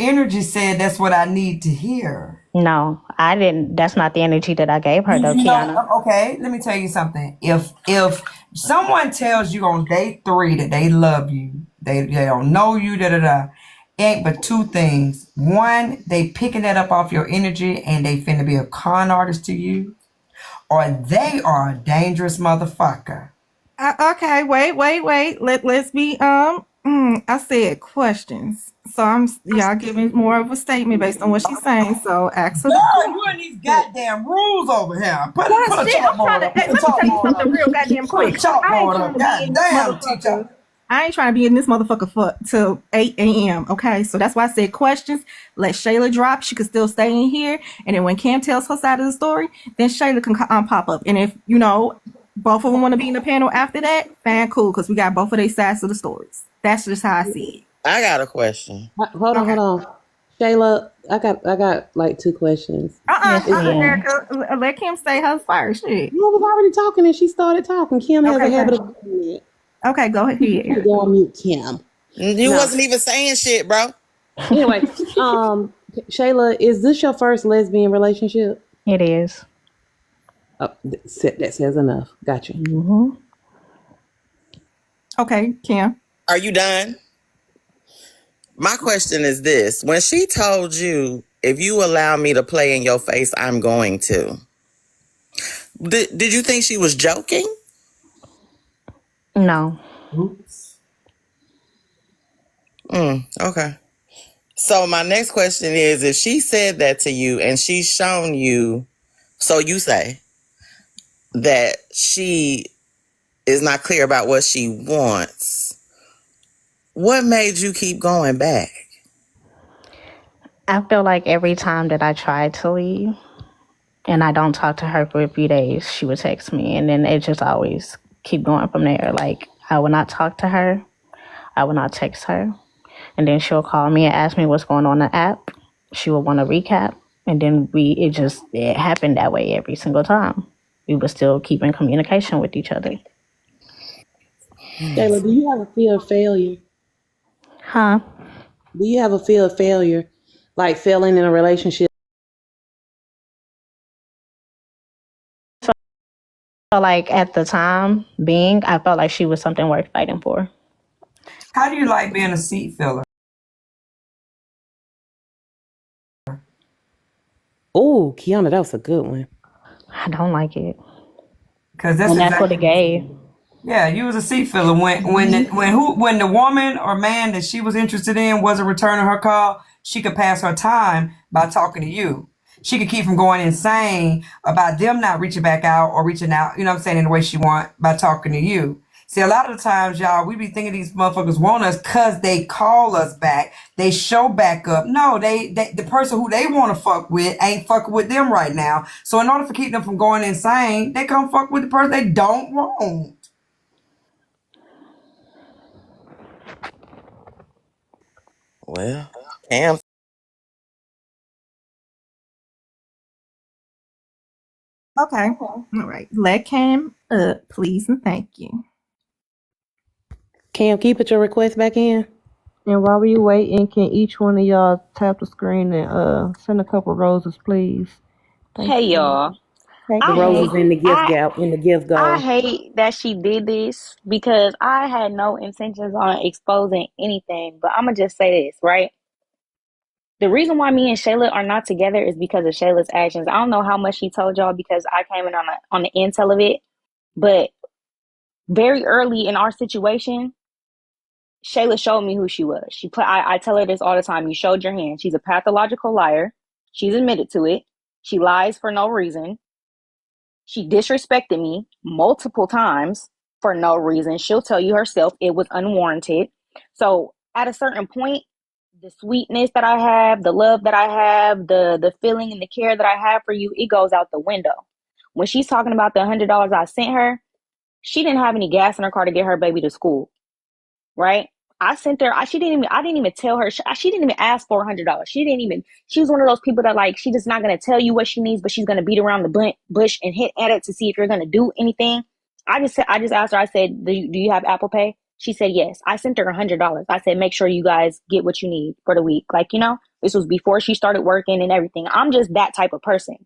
energy said that's what I need to hear. No, I didn't. That's not the energy that I gave her, though, You know, Kiana. okay, let me tell you something. If someone tells you on day 3 that they love you, they don't know you, da da da, ain't but two things. One, they picking that up off your energy and they finna be a con artist to you, or they are a dangerous motherfucker. Okay, wait. Let's be I said questions. So y'all giving more of a statement based on what she's saying. So ask her the Girl, you question. and these goddamn rules over here. Put Well, a shit, I'm trying chalkboard to. up. Hey, Put a let me tell you chalkboard something up. real goddamn Put a quick. I ain't chalkboard trying up. to be God in this damn, motherfucker. teacher. I ain't trying to be in this motherfucker for till 8 a.m. Okay, so that's why I said questions. Let Shayla drop. She could still stay in here, and then when Cam tells her side of the story, then Shayla can pop up. And if both of them want to be in the panel after that, fan cool, because we got both of their sides of the stories. That's just how I see I got a question. Hold it. on, Okay. hold on. Shayla, I got like two questions. Yes, ma'am. Erica, let Kim say hers first. Shit. I was already talking and she started talking. Kim has a Okay, habit fine. of doing it. Okay, go ahead, You need to Erica. go on mute, Kim. You No. wasn't even saying shit, bro. Anyway, Shayla, is this your first lesbian relationship? It is. Oh, that says enough. Gotcha. Mm-hmm. Okay, Kim. Are you done? My question is this. When she told you, if you allow me to play in your face, I'm going to. Did you think she was joking? No. Oops. Okay. So my next question is, if she said that to you and she's shown you, so you say that she is not clear about what she wants, what made you keep going back? I feel like every time that I tried to leave and I don't talk to her for a few days, she would text me, and then it just always keep going from there. Like, I would not talk to her. I would not text her. And then she'll call me and ask me what's going on the app. She will want to recap. And then it happened that way every single time. We were still keep in communication with each other. Shayla, do you have a fear of failure? Huh? Do you have a fear of failure? Like failing in a relationship? So like at the time being, I felt like she was something worth fighting for. How do you like being a seat filler? Oh, Kiana, that was a good one. I don't like it. Because that's And that's what it exactly. gave. Yeah, you was a seat filler when the woman or man that she was interested in wasn't returning her call. She could pass her time by talking to you. She could keep from going insane about them not reaching back out or reaching out. You know what I'm saying, in the way she want by talking to you. See, a lot of the times, y'all, we be thinking these motherfuckers want us because they call us back. They show back up. No, the person who they want to fuck with ain't fucking with them right now. So in order to keep them from going insane, they come fuck with the person they don't want. Well, Cam. Okay. All right. Let Cam up, please, and thank you. Cam, can you put your request back in? And while we waiting, can each one of y'all tap the screen and send a couple roses, please? Thank Hey you. y'all. Hey, The I Kim. roses hate in the gift I gap in the gift I go. hate that she did this because I had no intentions on exposing anything. But I'm gonna just say this, right? The reason why me and Shayla are not together is because of Shayla's actions. I don't know how much she told y'all because I came in on the intel of it, but very early in our situation, Shayla showed me who she was. I tell her this all the time. You showed your hand. She's a pathological liar. She's admitted to it. She lies for no reason. She disrespected me multiple times for no reason. She'll tell you herself it was unwarranted. So at a certain point, the sweetness that I have, the love that I have, the feeling and the care that I have for you, it goes out the window. When she's talking about the $100 I sent her, she didn't have any gas in her car to get her baby to school, right? I sent her. I didn't even tell her. She didn't even ask for $100. She didn't even. She was one of those people that like she just not gonna tell you what she needs, but she's gonna beat around the bush and hit at it to see if you're gonna do anything. I just asked her. I said, do you have Apple Pay? She said yes. I sent her $100. I said, make sure you guys get what you need for the week. Like, this was before she started working and everything. I'm just that type of person.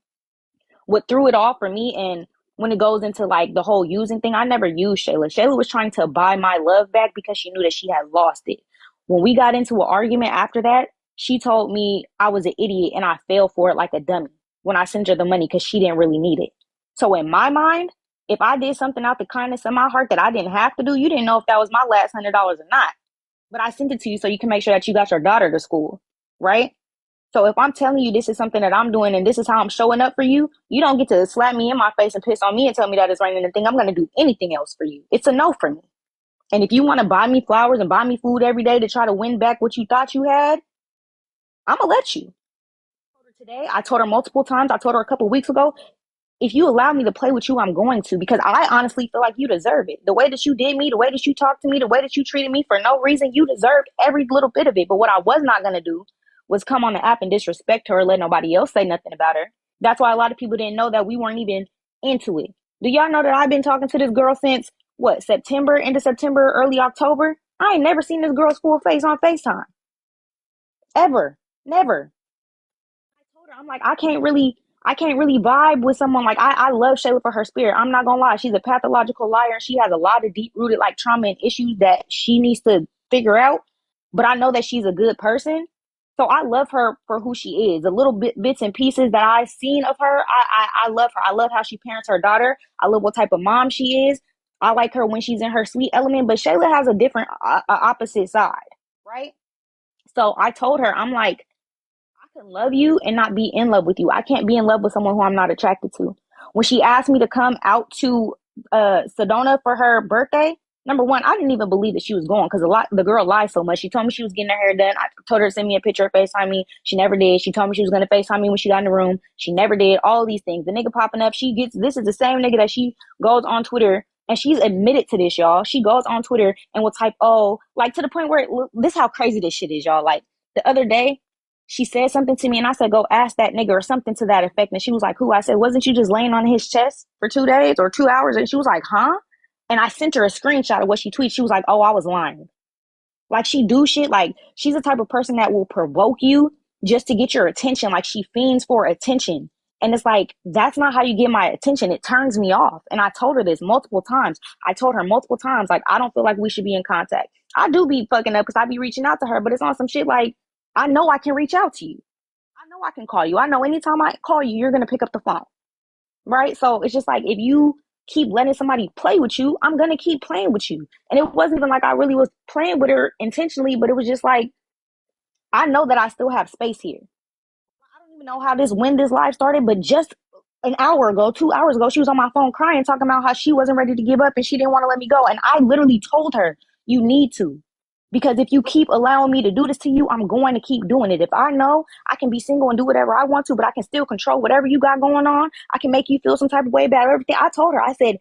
What threw it off for me, and when it goes into like the whole using thing, I never used Shayla. Shayla was trying to buy my love back because she knew that she had lost it. When we got into an argument after that, she told me I was an idiot and I fell for it like a dummy when I sent her the money because she didn't really need it. So in my mind, if I did something out the kindness of my heart that I didn't have to do, you didn't know if that was my last $100 or not. But I sent it to you so you can make sure that you got your daughter to school, right? So if I'm telling you this is something that I'm doing and this is how I'm showing up for you, you don't get to slap me in my face and piss on me and tell me that it's raining and think I'm going to do anything else for you. It's a no for me. And if you want to buy me flowers and buy me food every day to try to win back what you thought you had, I'm going to let you. Today, I told her multiple times. I told her a couple of weeks ago, if you allow me to play with you, I'm going to, because I honestly feel like you deserve it. The way that you did me, the way that you talked to me, the way that you treated me for no reason, you deserved every little bit of it. But what I was not going to do was come on the app and disrespect her or let nobody else say nothing about her. That's why a lot of people didn't know that we weren't even into it. Do y'all know that I've been talking to this girl since, September, end of September, early October? I ain't never seen this girl's full face on FaceTime. Ever. Never. I'm like, I can't really vibe with someone. Like, I love Shayla for her spirit. I'm not gonna lie. She's a pathological liar. She has a lot of deep rooted like trauma and issues that she needs to figure out. But I know that she's a good person. So I love her for who she is. The little bits and pieces that I've seen of her, I love her. I love how she parents her daughter. I love what type of mom she is. I like her when she's in her sweet element. But Shayla has a different, opposite side, right? So I told her, I'm like, I can love you and not be in love with you. I can't be in love with someone who I'm not attracted to. When she asked me to come out to Sedona for her birthday, number one, I didn't even believe that she was going because the girl lied so much. She told me she was getting her hair done. I told her to send me a picture of FaceTime me. She never did. She told me she was going to FaceTime me when she got in the room. She never did. All these things. The nigga popping up. This is the same nigga that she goes on Twitter, and she's admitted to this, y'all. She goes on Twitter and will type, oh, like to the point where, this how crazy this shit is, y'all. Like the other day, she said something to me and I said, go ask that nigga or something to that effect. And she was like, who? I said, wasn't you just laying on his chest for 2 days or 2 hours? And she was like, huh? And I sent her a screenshot of what she tweeted. She was like, oh, I was lying. Like, she do shit. Like, she's the type of person that will provoke you just to get your attention. Like, she fiends for attention. And it's like, that's not how you get my attention. It turns me off. And I told her this multiple times. Like, I don't feel like we should be in contact. I do be fucking up because I be reaching out to her, but it's on some shit like, I know I can reach out to you. I know I can call you. I know anytime I call you, you're going to pick up the phone. Right? So it's just like, if you keep letting somebody play with you, I'm going to keep playing with you. And it wasn't even like I really was playing with her intentionally, but it was just like, I know that I still have space here. I don't even know when this live started, but just an hour ago, 2 hours ago, she was on my phone crying, talking about how she wasn't ready to give up and she didn't want to let me go. And I literally told her, you need to. Because if you keep allowing me to do this to you, I'm going to keep doing it. If I know I can be single and do whatever I want to, but I can still control whatever you got going on, I can make you feel some type of way about everything. I told her, I said,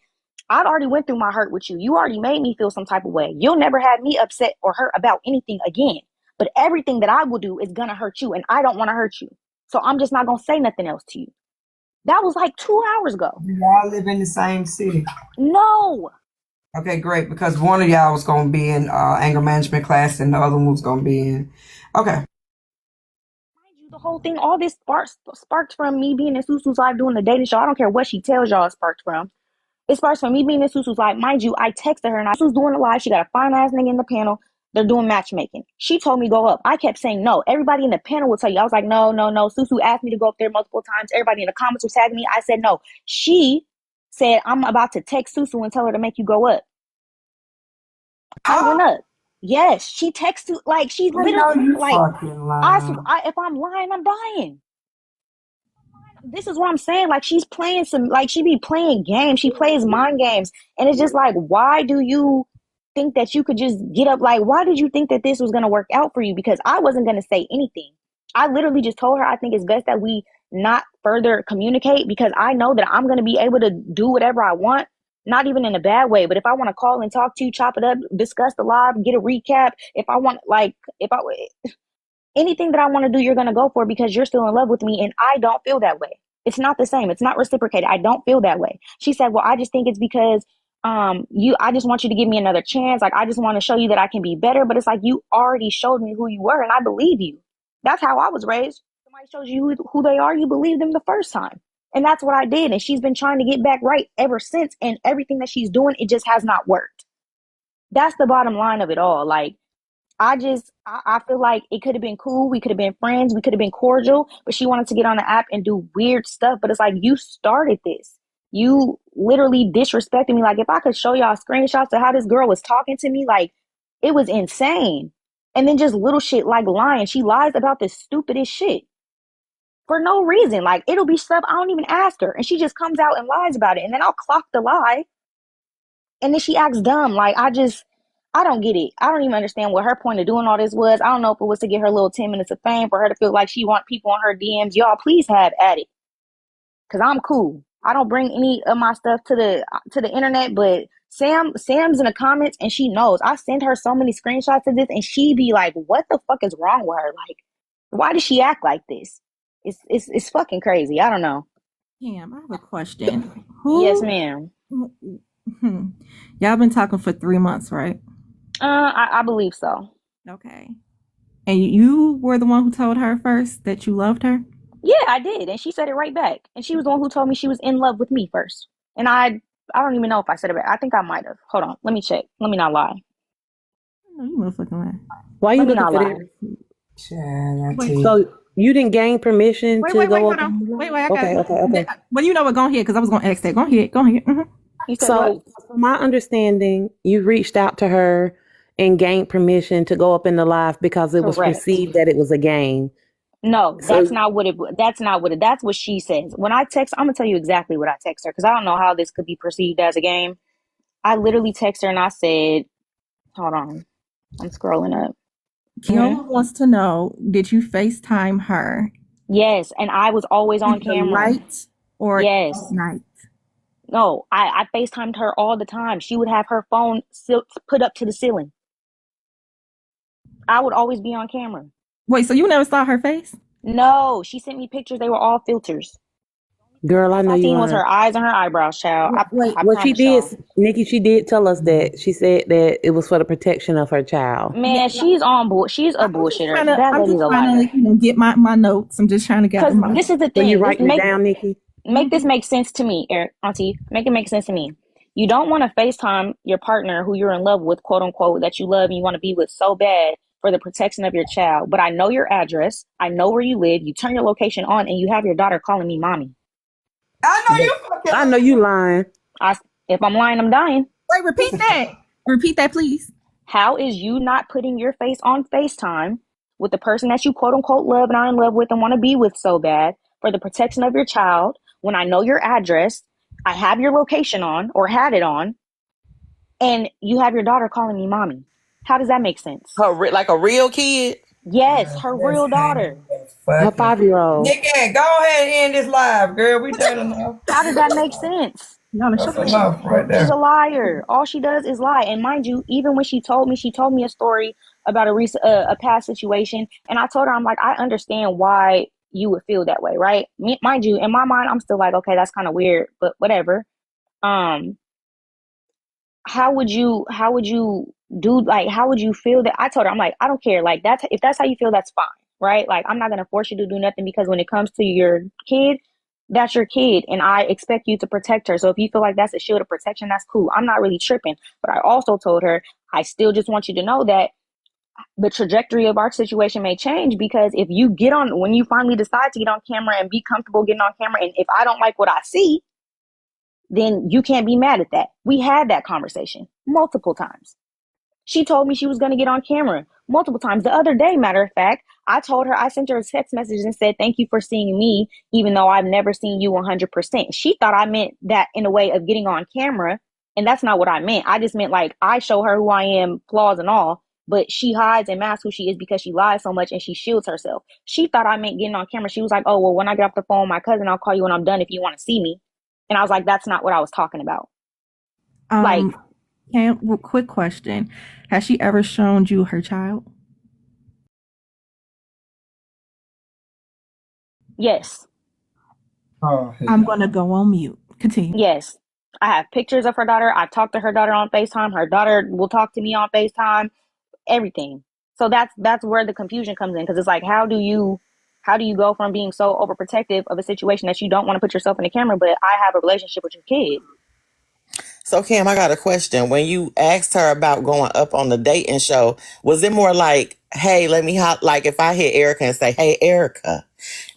I've already went through my hurt with you. You already made me feel some type of way. You'll never have me upset or hurt about anything again. But everything that I will do is going to hurt you, and I don't want to hurt you. So I'm just not going to say nothing else to you. That was like 2 hours ago. Do y'all live in the same city? No. Okay, great. Because one of y'all was going to be in anger management class and the other one was going to be in. Okay. Mind you, the whole thing, all this sparked from me being in Susu's live doing the dating show. I don't care what she tells y'all it sparked from. It sparks from me being in Susu's live. Mind you, I texted her and Susu's doing the live. She got a fine ass nigga in the panel. They're doing matchmaking. She told me go up. I kept saying no. Everybody in the panel will tell you. I was like, no. Susu asked me to go up there multiple times. Everybody in the comments was tagging me. I said no. She said, I'm about to text Susu and tell her to make you go up. I went up. Yes, she texted, like, she's literally like, if I'm lying, I'm dying. This is what I'm saying. Like, she's playing she be playing games. She plays mind games. And it's just like, why do you think that you could just get up? Like, why did you think that this was going to work out for you? Because I wasn't going to say anything. I literally just told her, I think it's best that we not further communicate, because I know that I'm going to be able to do whatever I want. Not even in a bad way, but if I want to call and talk to you, chop it up, discuss the live, get a recap. If I want, anything that I want to do, you're going to go for, because you're still in love with me. And I don't feel that way. It's not the same. It's not reciprocated. I don't feel that way. She said, well, I just think it's because I just want you to give me another chance. Like, I just want to show you that I can be better. But it's like, you already showed me who you were, and I believe you. That's how I was raised. Somebody shows you who they are, you believe them the first time. And that's what I did. And she's been trying to get back right ever since. And everything that she's doing, it just has not worked. That's the bottom line of it all. Like, I feel like it could have been cool. We could have been friends. We could have been cordial. But she wanted to get on the app and do weird stuff. But it's like, you started this. You literally disrespected me. Like, if I could show y'all screenshots of how this girl was talking to me, like, it was insane. And then just little shit like lying. She lies about the stupidest shit for no reason. Like, it'll be stuff I don't even ask her. And she just comes out and lies about it. And then I'll clock the lie. And then she acts dumb. Like, I don't get it. I don't even understand what her point of doing all this was. I don't know if it was to get her little 10 minutes of fame, for her to feel like she want people on her DMs. Y'all, please have at it. Cause I'm cool. I don't bring any of my stuff to the internet, but Sam's in the comments and she knows. I send her so many screenshots of this and she be like, what the fuck is wrong with her? Like, why does she act like this? It's fucking crazy. I don't know. Cam, I have a question. Yes, ma'am. Y'all been talking for 3 months, right? I believe so. Okay. And you were the one who told her first that you loved her? Yeah, I did. And she said it right back. And she was the one who told me she was in love with me first. And I don't even know if I said it back. I think I might have. Hold on. Let me check. Let me not lie. No, you motherfucking lie. Why you Let me looking not for lie. that? Child, I Wait, tell you. So you didn't gain permission Wait, to wait, go hold up? on. Wait, I got Okay, it. okay. Well, you know what? Go ahead, because I was going to ask that. Go ahead. Mhm. You said what? So, from my understanding, you reached out to her and gained permission to go up in the live because it was Correct. perceived that it was a game. No, So, that's not what that's what she says. When I text, I'm gonna tell you exactly what I text her because I don't know how this could be perceived as a game. I literally text her and I said, hold on, I'm scrolling up. Kiyola wants to know, did you FaceTime her Yes, and I was always in on the camera. light or Yes. at night? No, I FaceTimed her all the time. She would have her phone put up to the ceiling. I would always be on camera. Wait, so you never saw her face? No, she sent me pictures. They were all filters. girl, I All know I you seen was lying. her eyes and her eyebrows, child. Wait, I Well, she promise did, y'all. Nikki, she did tell us that. She said that it was for the protection of her child. Man, she's on board. She's a bullshitter. That I'm lady's just a trying liar. to, get my notes. I'm just trying to gather Because my. this is the So you thing. This writing it down, Nikki? make this make sense to me, Eric, Auntie. Make it make sense to me. You don't want to FaceTime your partner who you're in love with, quote unquote, that you love and you want to be with so bad for the protection of your child. But I know your address. I know where you live. You turn your location on and you have your daughter calling me mommy. I know you fucking. I know you lying. If I'm lying, I'm dying. Wait, repeat that. Repeat that, please. How is you not putting your face on FaceTime with the person that you quote unquote love and are in love with and want to be with so bad for the protection of your child when I know your address, I have your location on or had it on, and you have your daughter calling me mommy? How does that make sense? Like a real kid? Yes, her real daughter. Her 5-year-old. Nikki, go ahead and end this live, girl. We done enough. How does that make sense? Y'all are That's shut enough right She's a there. liar. All she does is lie. And mind you, even when she told me a story about a past situation, and I told her, I'm like, I understand why you would feel that way, right? Mind you, in my mind, I'm still like, okay, that's kind of weird, but whatever. Um, how would you how would you feel that? I told her, I'm like, I don't care. Like, if that's how you feel, that's fine, right? Like, I'm not gonna force you to do nothing because when it comes to your kid, that's your kid and I expect you to protect her. So if you feel like that's a shield of protection, that's cool. I'm not really tripping. But I also told her, I still just want you to know that the trajectory of our situation may change because when you finally decide to get on camera and be comfortable getting on camera, and if I don't like what I see, then you can't be mad at that. We had that conversation multiple times. She told me she was going to get on camera multiple times. The other day, matter of fact, I sent her a text message and said, thank you for seeing me, even though I've never seen you 100%. She thought I meant that in a way of getting on camera. And that's not what I meant. I just meant like I show her who I am, flaws and all, but she hides and masks who she is because she lies so much and she shields herself. She thought I meant getting on camera. She was like, oh, well, when I get off the phone with my cousin, I'll call you when I'm done if you want to see me. And I was like, that's not what I was talking about. Like, quick question. Has she ever shown you her child? yes. Oh, I'm going to go on mute. Continue. Yes. I have pictures of her daughter. I talked to her daughter on FaceTime. Her daughter will talk to me on FaceTime. Everything. So that's where the confusion comes in, because it's like, how do you go from being so overprotective of a situation that you don't want to put yourself in the camera, but I have a relationship with your kid? So Kim, I got a question. When you asked her about going up on the dating show, was it more like, hey, let me like if I hit Erica and say, hey, Erica,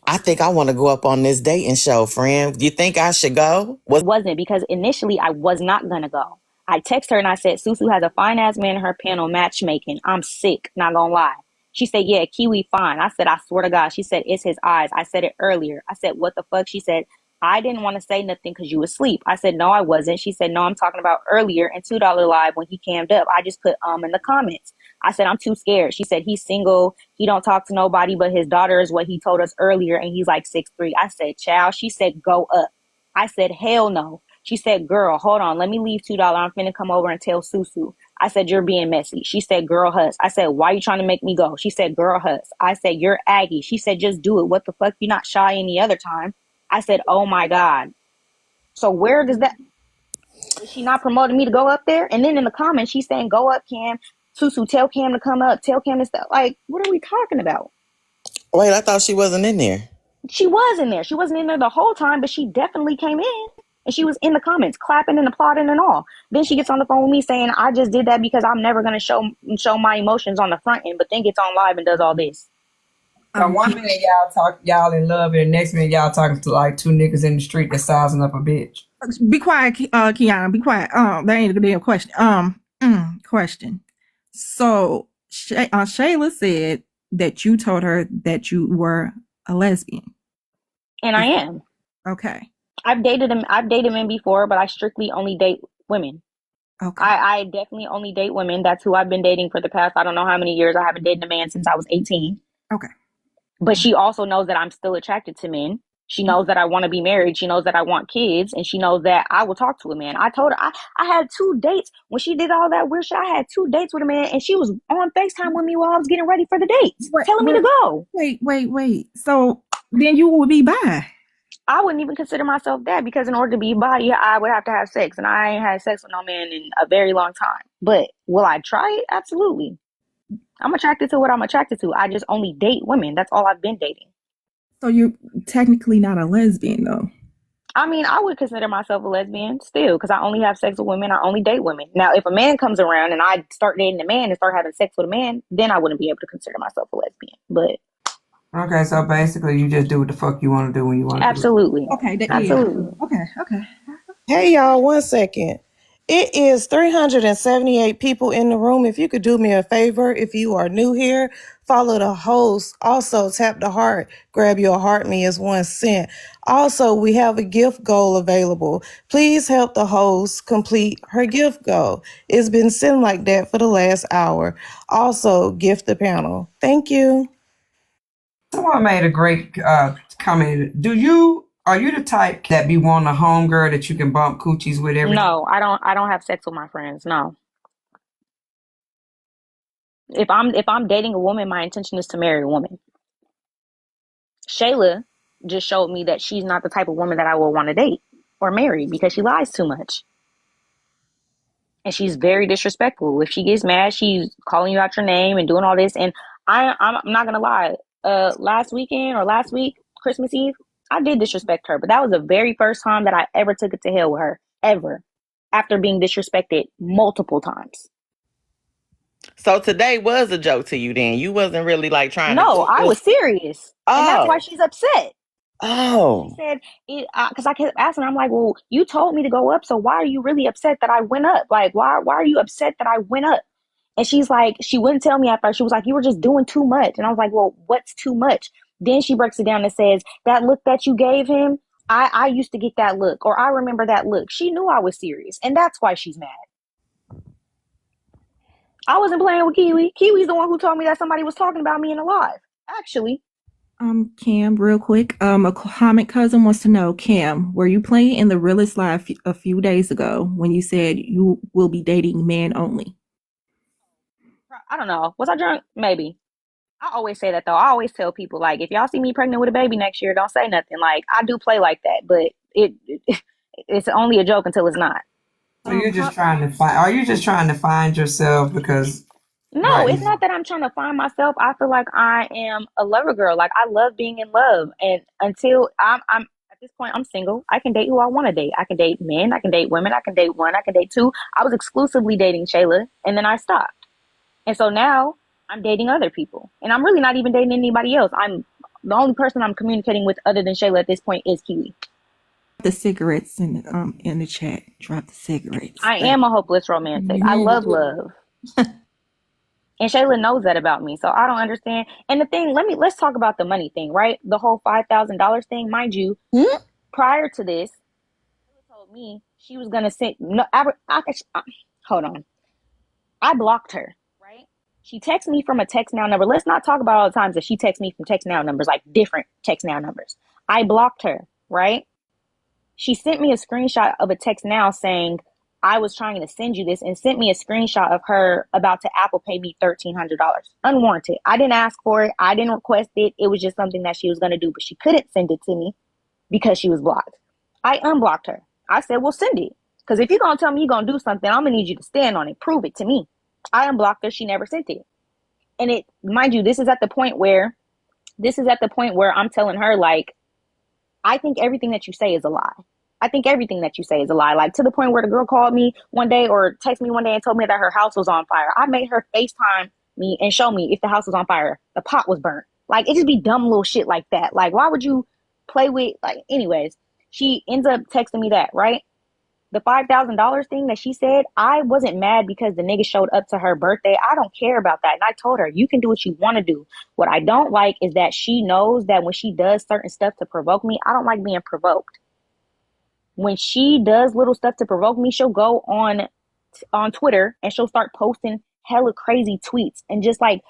I think I want to go up on this dating show, friend. Do you think I should go? Wasn't, because initially I was not gonna go. I text her and I said, Susu has a fine ass man in her panel matchmaking. I'm sick, not gonna lie. She said, yeah, Kiwi fine. I said, I swear to God. She said, it's his eyes. I said it earlier. I said, what the fuck? She said, I didn't want to say nothing because you was asleep. I said, no, I wasn't. She said, no, I'm talking about earlier in $2 Live when he cammed up. I just put in the comments. I said, I'm too scared. She said, he's single. He don't talk to nobody but his daughter is what he told us earlier. And he's like 6'3". I said, child. She said, go up. I said, hell no. She said, girl, hold on. Let me leave $2. I'm finna come over and tell Susu. I said, you're being messy. She said, girl, huss. I said, why are you trying to make me go? She said, girl, huss. I said, you're Aggie. She said, just do it. What the fuck? You're not shy any other time. I said, oh my God. So where does that, is she not promoting me to go up there? And then in the comments, she's saying, go up, Cam. Susu, tell Cam to come up. Tell Cam to stuff. Like, what are we talking about? Wait, I thought she wasn't in there. She was in there. She wasn't in there the whole time, but she definitely came in. And she was in the comments, clapping and applauding and all. Then she gets on the phone with me saying, I just did that because I'm never going to show my emotions on the front end, but then gets on live and does all this. So one minute y'all in love, and the next minute y'all talking to like two niggas in the street that's sizing up a bitch. Be quiet, Kiana. Be quiet. That ain't a damn question. Question. So, Shayla said that you told her that you were a lesbian. And I am. Okay. I've dated men before, but I strictly only date women. Okay. I definitely only date women. That's who I've been dating for the past, I don't know how many years. I haven't dated a man since I was 18. Okay. But she also knows that I'm still attracted to men. She knows that I want to be married. She knows that I want kids. And she knows that I will talk to a man. I told her I had 2 dates. When she did all that weird shit, I had 2 dates with a man. And she was on FaceTime with me while I was getting ready for the dates. Telling me to go. Wait. So then you would be bi. I wouldn't even consider myself that, because in order to be bi, I would have to have sex. And I ain't had sex with no man in a very long time. But will I try it? Absolutely. I'm attracted to what I'm attracted to. I just only date women. That's all I've been dating. So you're technically not a lesbian, though. I mean, I would consider myself a lesbian still, because I only have sex with women. I only date women. Now, if a man comes around and I start dating a man and start having sex with a man, then I wouldn't be able to consider myself a lesbian. But okay, so basically you just do what the fuck you want to do when you want to. Absolutely. Okay. Absolutely. Okay. Hey, y'all, 1 second. It is 378 people in the room. If you could do me a favor, if you are new here, follow the host. Also, tap the heart. Grab your heart. Me is 1 cent. Also, we have a gift goal available. Please help the host complete her gift goal. It's been sitting like that for the last hour. Also, gift the panel. Thank you. Someone made a great comment. Are you the type that be wanting a homegirl that you can bump coochies with every No, I don't have sex with my friends. No. If I'm dating a woman, my intention is to marry a woman. Shayla just showed me that she's not the type of woman that I will want to date or marry, because she lies too much. And she's very disrespectful. If she gets mad, she's calling you out your name and doing all this. And I'm not gonna lie. Last weekend or last week, Christmas Eve, I did disrespect her, but that was the very first time that I ever took it to hell with her, ever, after being disrespected multiple times. So today was a joke to you then. You wasn't really like trying to. No, I was serious. And that's why Oh. she's upset. Oh. She said, because I kept asking her, I'm like, well, you told me to go up, so why are you really upset that I went up? Like, why are you upset that I went up? And she's like, she wouldn't tell me at first. She was like, you were just doing too much. And I was like, well, what's too much? Then she breaks it down and says, that look that you gave him, I used to get that look, or I remember that look. She knew I was serious, and that's why she's mad. I wasn't playing with Kiwi. Kiwi's the one who told me that somebody was talking about me in a live, actually. Cam, real quick. A comment cousin wants to know, Cam, were you playing in the realest live a few days ago when you said you will be dating men only? I don't know. Was I drunk? Maybe. I always say that though. I always tell people, like, if y'all see me pregnant with a baby next year, don't say nothing. Like, I do play like that, but it It's only a joke until it's not. So you're just trying to find. Are you just trying to find yourself because No, right? it's not that I'm trying to find myself. I feel like I am a lover girl. Like I love being in love, and until I'm at this point, I'm single. I can date who I want to date. I can date men. I can date women. I can date one. I can date two. I was exclusively dating Shayla, and then I stopped. And so now I'm dating other people, and I'm really not even dating anybody else. I'm the only person I'm communicating with other than Shayla at this point is Kiwi. The cigarettes in the chat. Drop the cigarettes. I am a hopeless romantic. I love love. And Shayla knows that about me. So I don't understand. And the thing, let's talk about the money thing, right? The whole $5,000 thing, mind you, prior to this, Shayla told me she was gonna send no hold on. I blocked her, right? She texted me from a text now number. Let's not talk about all the times that she texts me from text now numbers, like different text now numbers. I blocked her, right? She sent me a screenshot of a text now saying, I was trying to send you this, and sent me a screenshot of her about to Apple Pay me $1,300. Unwarranted. I didn't ask for it. I didn't request it. It was just something that she was going to do, but she couldn't send it to me because she was blocked. I unblocked her. I said, well, send it. Because if you're going to tell me you're going to do something, I'm going to need you to stand on it. Prove it to me. I unblocked her. She never sent it. And it, mind you, this is at the point where I'm telling her, like, I think everything that you say is a lie. I think everything that you say is a lie. Like, to the point where the girl called me one day or texted me one day and told me that her house was on fire. I made her FaceTime me and show me if the house was on fire. The pot was burnt. Like, it just be dumb little shit like that. Like, why would you play with, like, anyways, she ends up texting me that, right? The $5,000 thing that she said, I wasn't mad because the nigga showed up to her birthday. I don't care about that. And I told her, you can do what you want to do. What I don't like is that she knows that when she does certain stuff to provoke me, I don't like being provoked. When she does little stuff to provoke me, she'll go on Twitter and she'll start posting hella crazy tweets and just like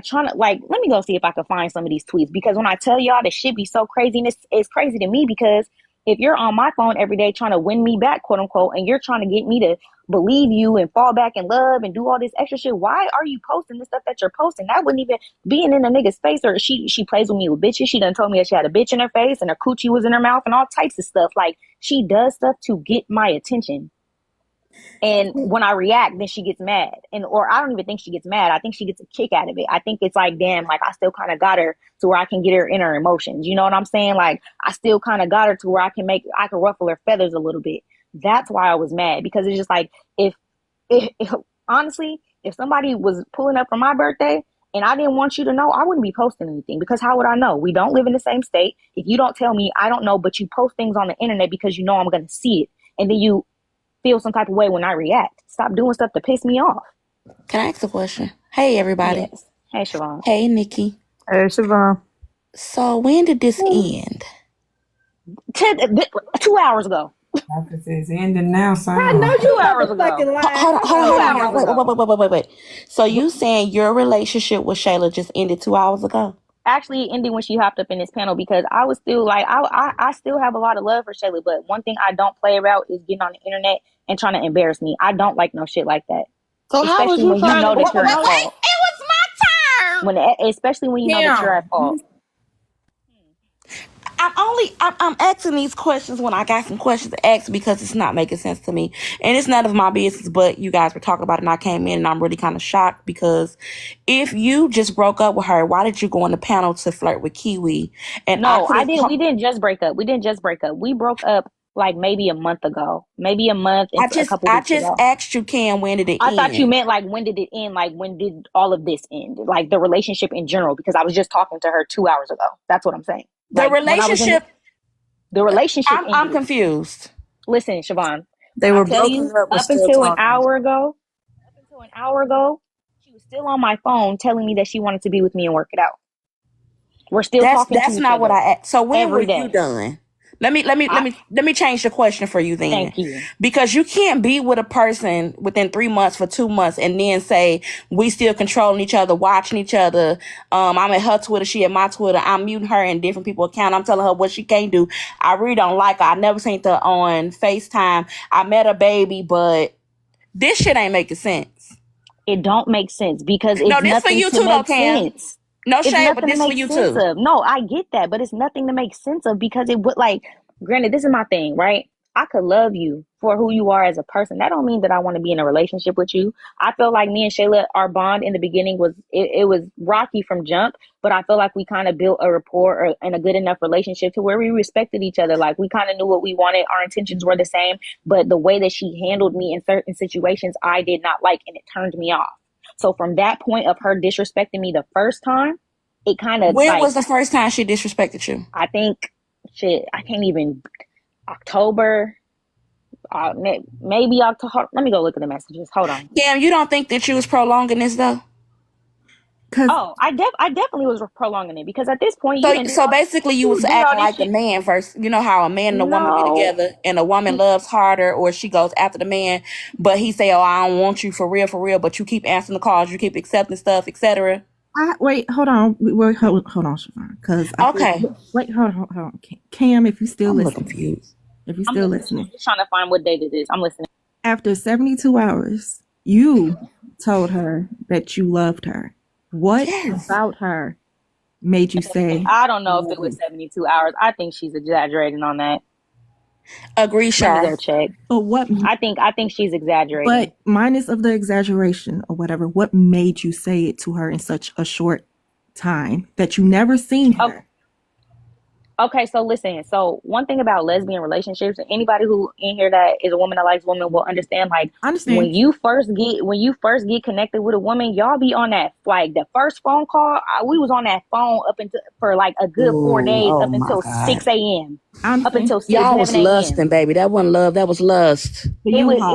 trying to, like, let me go see if I can find some of these tweets, because when I tell y'all this shit be so crazy, and it's crazy to me because if you're on my phone every day trying to win me back, quote unquote, and you're trying to get me to believe you and fall back in love and do all this extra shit, why are you posting the stuff that you're posting? That wouldn't even being in a nigga's face. Or she plays with me with bitches. She done told me that she had a bitch in her face and her coochie was in her mouth and all types of stuff. Like, she does stuff to get my attention. And when I react, then she gets mad. Or I don't even think she gets mad. I think she gets a kick out of it. I think it's like, damn, like, I still kind of got her to where I can get her in her emotions. You know what I'm saying? Like, I still kind of got her to where I can ruffle her feathers a little bit. That's why I was mad, because it's just like, if honestly, if somebody was pulling up for my birthday and I didn't want you to know, I wouldn't be posting anything, because how would I know? We don't live in the same state. If you don't tell me, I don't know, but you post things on the internet because you know I'm going to see it. And then you feel some type of way when I react. Stop doing stuff to piss me off. Can I ask a question? Hey, everybody. Yes. Hey, Siobhan. Hey, Nikki. Hey, Siobhan. So when did this end? 2 hours ago. It's ending now, son. I know you 2 hours ago. Hold on. Wait. So you saying your relationship with Shayla just ended 2 hours ago? Actually, it ended when she hopped up in this panel, because I was still like, I still have a lot of love for Shayla, but one thing I don't play about is getting on the internet and trying to embarrass me. I don't like no shit like that. So how was you trying to? That you're at fault. It was my turn. Especially when you know that you're at fault. I'm asking these questions when I got some questions to ask, because it's not making sense to me, and it's none of my business. But you guys were talking about it, and I came in, and I'm really kind of shocked, because if you just broke up with her, why did you go on the panel to flirt with Kiwi? And no, I did. We didn't just break up. We broke up like maybe a month ago, maybe a month. I just asked you, Cam, when did it end? I thought you meant like, when did it end? Like, when did all of this end? Like, the relationship in general, because I was just talking to her 2 hours ago. That's what I'm saying. The relationship. I'm confused. Listen, Siobhan. They were broken up, but up still until talking. an hour ago, she was still on my phone telling me that she wanted to be with me and work it out. We're still talking. That's not what I asked. So when were you done? Let me change the question for you then. Thank you. Because you can't be with a person within 3 months for 2 months and then say we still controlling each other, watching each other. I'm at her Twitter, she at my Twitter. I'm muting her in different people's account. I'm telling her what she can't do. I really don't like her. I never seen her on FaceTime. I met her baby, but this shit ain't making sense. It don't make sense, because it's this for you too, though, Cam. No shade, but this for you too. No, I get that, but it's nothing to make sense of, because it would, like, granted, this is my thing, right? I could love you for who you are as a person. That don't mean that I want to be in a relationship with you. I feel like me and Shayla, our bond in the beginning was it was rocky from jump, but I feel like we kind of built a rapport and a good enough relationship to where we respected each other. Like we kind of knew what we wanted. Our intentions were the same, but the way that she handled me in certain situations, I did not like, and it turned me off. So from that point of her disrespecting me the first time, it kind of When like, was the first time she disrespected you? I think, shit, I can't even, October, maybe October. Let me go look at the messages. Hold on. Cam, you don't think that you was prolonging this though? Cause Oh, I definitely was prolonging it because at this point you So, didn't do so all, basically, you you was did all acting this like the shit. man first. You know how a man and a woman be No, together, and a woman loves harder, or she goes after the man, but he say, "Oh, I don't want you for real." But you keep answering the calls, you keep accepting stuff, etc. wait, hold on, hold on, Siobhan, because I feel, Okay, wait, hold on, Cam, if you still I'm a little listening, confused. if you I'm still listening. listening, I'm just trying to find what date it is. I'm listening. after 72 hours, you told her that you loved her. What Yes, about her made you say, I don't know if it love was you? 72 hours. I think she's exaggerating on that. agree, Let me Shar. go check. But what, I think she's exaggerating. but minus of the exaggeration or whatever, what made you say it to her in such a short time that you never seen Okay. her? Okay, so listen. So one thing about lesbian relationships, and anybody who in here that is a woman that likes women will understand. Like I understand. when you first get connected with a woman, y'all be on that, like the first phone call. We was on that phone up until for like a good 4 days, Oh up my until God, 6 a.m., I up understand. until six y'all was seven a.m. lusting, baby. That wasn't love. That was lust. For It you, was huh?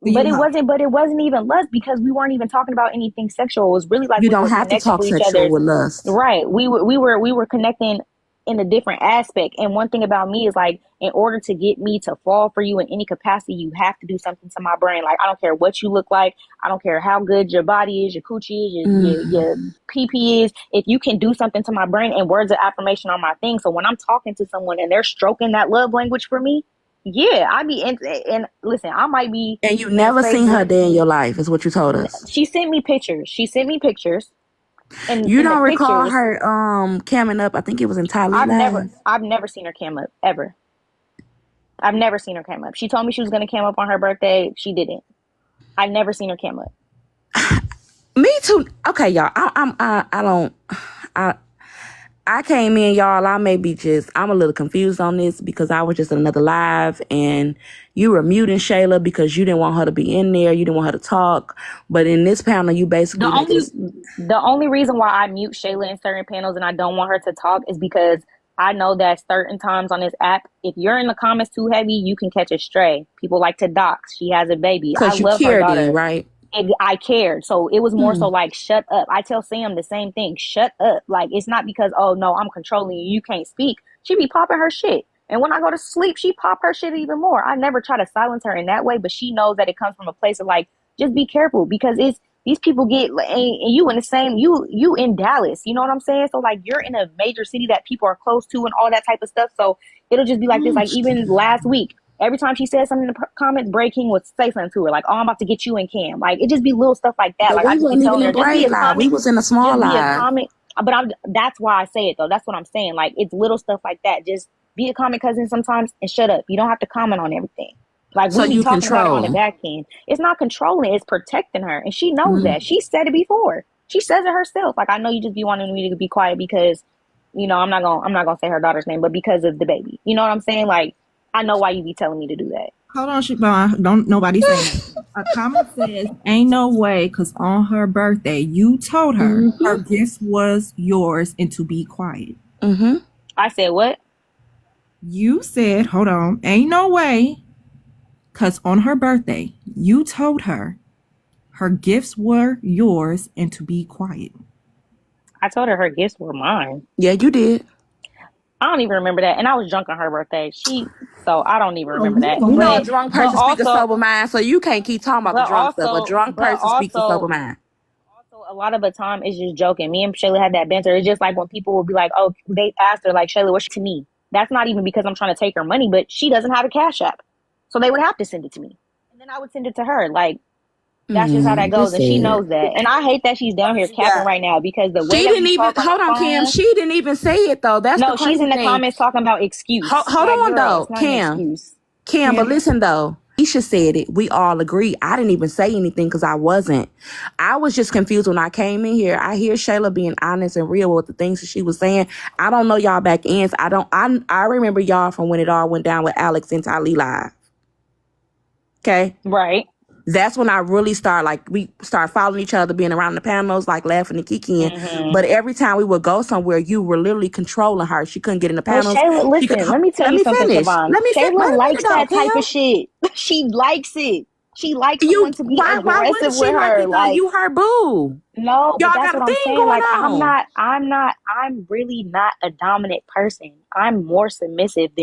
For but you, it huh? wasn't but it wasn't even lust because we weren't even talking about anything sexual. It was really like You we don't were have to connecting talk with each sexual other's with lust. right. We were connecting in a different aspect. And one thing about me is like in order to get me to fall for you in any capacity, you have to do something to my brain. Like I don't care what you look like, I don't care how good your body is, your coochie is, your PP is. If you can do something to my brain, and words of affirmation are my thing. So when I'm talking to someone and they're stroking that love language for me, yeah, I be in, and listen, I might be And you in a never space seen her where day in your life, is what you told us. she sent me pictures. She sent me pictures, and You in the don't recall pictures, her camming up, I think it was in Tylee Live. I've never seen her cam up ever. I've never seen her cam up. She told me she was gonna cam up on her birthday. She didn't. I've never seen her cam up. Me too. Okay, y'all. I I came in, y'all. I'm a little confused on this because I was just in another live and you were muting Shayla because you didn't want her to be in there. You didn't want her to talk. But in this panel, you The basically made only us. the only reason why I mute Shayla in certain panels and I don't want her to talk is because I know that certain times on this app, if you're in the comments too heavy, you can catch a stray. People like to dox. She has a baby. I Because you love her cared in, daughter. right? I cared. So it was more so like, shut up. I tell Sam the same thing. Shut up. Like, it's not because, oh no, I'm controlling you. You can't speak. She be popping her shit. And when I go to sleep, she pop her shit even more. I never try to silence her in that way, but she knows that it comes from a place of like, just be careful because it's, these people get, and you in the same, you in Dallas, you know what I'm saying? So like, you're in a major city that people are close to and all that type of stuff. So it'll just be like this. Like even last week, every time she said something in the comments, Bray King would say something to her, like, "Oh, I'm about to get you in Cam." Like it just be little stuff like that. But Like I we just be wasn't even telling her, in just be Braid a Live. We comment, was in a small just be a live. comment. But that's why I say it though. That's what I'm saying. Like it's little stuff like that. Just be a comment cousin sometimes and shut up. You don't have to comment on everything. Like So we be you talking about it on the control. back end. It's not controlling. It's protecting her, and she knows that. She said it before. She says it herself. Like I know you just be wanting me to be quiet because, I'm not gonna say her daughter's name, but because of the baby. You know what I'm saying? Like I know why you be telling me to do that. Hold on, Siobhan. Don't nobody say that. A comment says, ain't no way, because on her birthday, you told her her gift was yours and to be quiet. Mm-hmm. I said what? You said, hold on, ain't no way, because on her birthday, you told her her gifts were yours and to be quiet. I told her gifts were mine. Yeah, you did. I don't even remember that, and I was drunk on her birthday. So I don't even remember that. You know a But drunk but person speak a also sober mind, so you can't keep talking about the but drunk stuff. A also drunk but person speaks a sober also mind. also a lot of the time it's just joking. Me and Shayla had that banter. It's just like when people will be like, "Oh, they asked her like Shayla, what's to me?" That's not even because I'm trying to take her money, but she doesn't have a cash app, so they would have to send it to me, and then I would send it to her. Like that's just how that goes, This and she sad. knows that. And I hate that she's down here She capping got right now because the way She that didn't we even talk on the hold on, Cam. phone. She didn't even say it though. That's the No, she's crazy in the thing. comments talking about excuse. Hold Like, on girl, though, it's not an Cam. excuse. Kim, but listen though. Isha said it. We all agree. I didn't even say anything because I wasn't. I was just confused when I came in here. I hear Shayla being honest and real with the things that she was saying. I don't know y'all back ends. I remember y'all from when it all went down with Alex and Tylee live. Okay? Right. That's when I really we started following each other, being around the panels, like laughing and kicking. Mm-hmm. But every time we would go somewhere, you were literally controlling her. She couldn't get in the Well, panels. Shayla, listen, let me tell Let you me something, finish. Siobhan. Let me finish. Wait Shayla a minute likes though, that type of Kim. shit. She likes it. She likes someone to be Why aggressive wouldn't she with like her. it though? Like, You her boo. no, but Y'all that's got a what I'm thing saying. going Like, on. I'm really not a dominant person. I'm more submissive than